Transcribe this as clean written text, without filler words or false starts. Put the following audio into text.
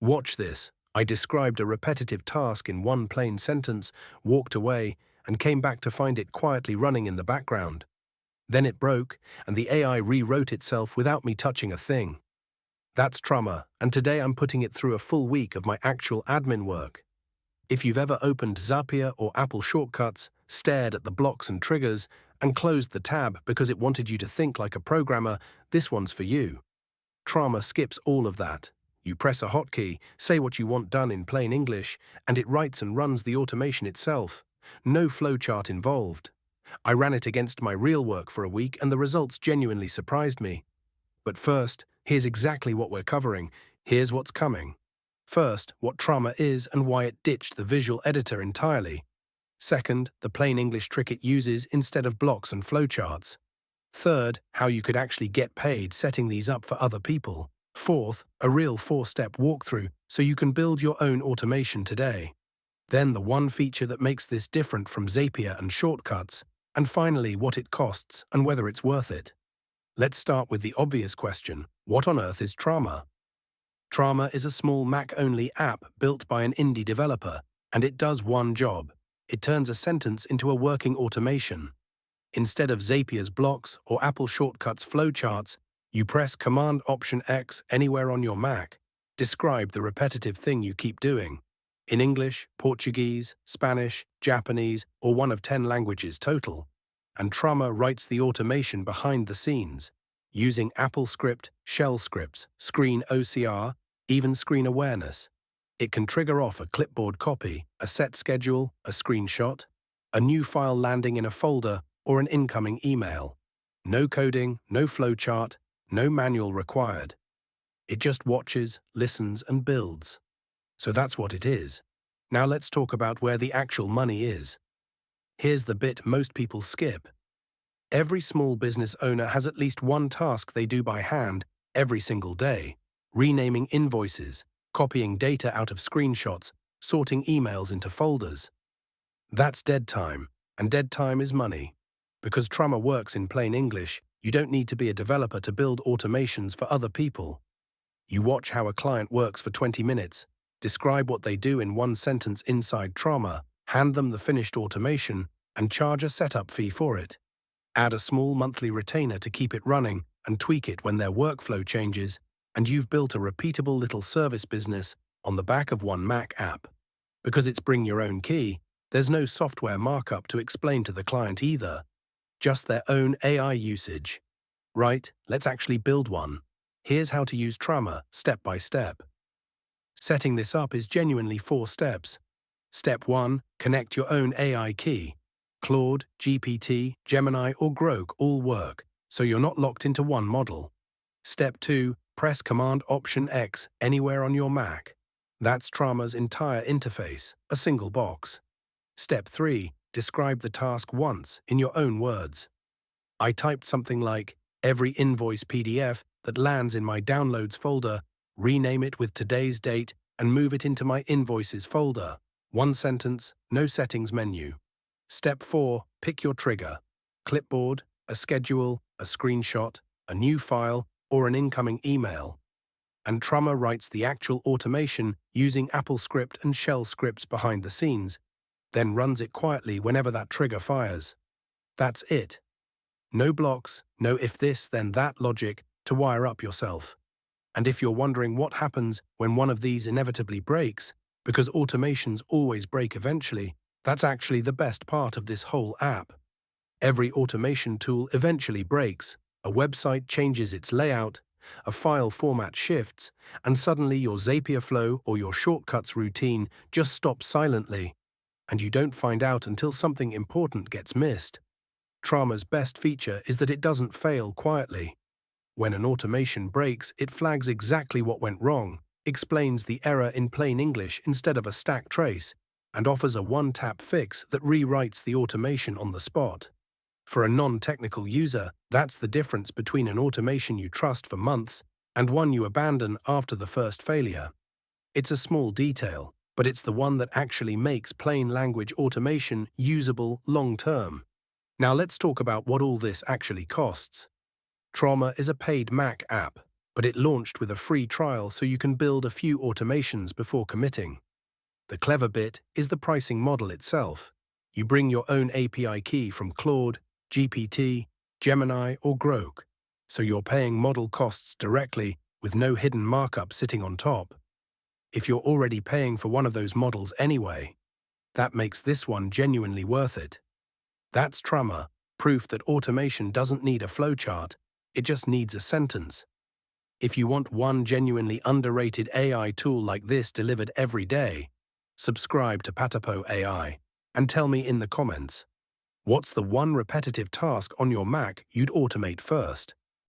Watch this. I described a repetitive task in one plain sentence, walked away, and came back to find it quietly running in the background. Then it broke, and the AI rewrote itself without me touching a thing. That's Trama, and today I'm putting it through a full week of my actual admin work. If you've ever opened Zapier or Apple Shortcuts, stared at the blocks and triggers, and closed the tab because it wanted you to think like a programmer, this one's for you. Trama skips all of that. You press a hotkey, say what you want done in plain English, and it writes and runs the automation itself. No flowchart involved. I ran it against my real work for a week, and the results genuinely surprised me. But first, here's exactly what we're covering. Here's what's coming. First, what Trama is and why it ditched the visual editor entirely. Second, the plain English trick it uses instead of blocks and flowcharts. Third, how you could actually get paid setting these up for other people. Fourth, a real 4-step walkthrough so you can build your own automation today. Then the one feature that makes this different from Zapier and shortcuts. And finally, what it costs and whether it's worth it. Let's start with the obvious question. What on earth is Trama? Trama is a small Mac-only app built by an indie developer, and it does one job. It turns a sentence into a working automation. Instead of Zapier's blocks or Apple Shortcuts flowcharts, you press Command-Option-X anywhere on your Mac. Describe the repetitive thing you keep doing. In English, Portuguese, Spanish, Japanese, or one of 10 languages total. And Trama writes the automation behind the scenes, using Apple Script, Shell scripts, Screen OCR, even Screen Awareness. It can trigger off a clipboard copy, a set schedule, a screenshot, a new file landing in a folder, or an incoming email. No coding, no flowchart, no manual required. It just watches, listens, and builds. So that's what it is. Now let's talk about where the actual money is. Here's the bit most people skip. Every small business owner has at least one task they do by hand every single day: renaming invoices, copying data out of screenshots, sorting emails into folders. That's dead time, and dead time is money. Because Trama works in plain English, you don't need to be a developer to build automations for other people. You watch how a client works for 20 minutes, describe what they do in one sentence inside Trama, hand them the finished automation, and charge a setup fee for it. Add a small monthly retainer to keep it running and tweak it when their workflow changes, and you've built a repeatable little service business on the back of one Mac app. Because it's bring your own key, there's no software markup to explain to the client either. Just their own AI usage. Right, let's actually build one. Here's how to use Trama, step by step. Setting this up is genuinely 4 steps. Step 1, connect your own AI key. Claude, GPT, Gemini, or Groq all work, so you're not locked into one model. Step 2, press Command-Option-X anywhere on your Mac. That's Trama's entire interface, a single box. Step 3, describe the task once in your own words. I typed something like, every invoice PDF that lands in my Downloads folder, rename it with today's date, and move it into my Invoices folder. One sentence, no settings menu. Step 4, pick your trigger. Clipboard, a schedule, a screenshot, a new file, or an incoming email. And Trama writes the actual automation using Apple Script and Shell scripts behind the scenes, then runs it quietly whenever that trigger fires. That's it. No blocks, no if this then that logic to wire up yourself. And if you're wondering what happens when one of these inevitably breaks, because automations always break eventually, that's actually the best part of this whole app. Every automation tool eventually breaks, a website changes its layout, a file format shifts, and suddenly your Zapier flow or your shortcuts routine just stops silently, and you don't find out until something important gets missed. Trama's best feature is that it doesn't fail quietly. When an automation breaks, it flags exactly what went wrong, explains the error in plain English instead of a stack trace, and offers a one-tap fix that rewrites the automation on the spot. For a non-technical user, that's the difference between an automation you trust for months and one you abandon after the first failure. It's a small detail, but it's the one that actually makes plain language automation usable long-term. Now let's talk about what all this actually costs. Trama is a paid Mac app. but it launched with a free trial so you can build a few automations before committing. The clever bit is the pricing model itself. You bring your own API key from Claude, GPT, Gemini, or Groq, so you're paying model costs directly with no hidden markup sitting on top. If you're already paying for one of those models anyway, that makes this one genuinely worth it. That's Trama, proof that automation doesn't need a flowchart, it just needs a sentence. If you want one genuinely underrated AI tool like this delivered every day, subscribe to Patapo AI and tell me in the comments, what's the one repetitive task on your Mac you'd automate first?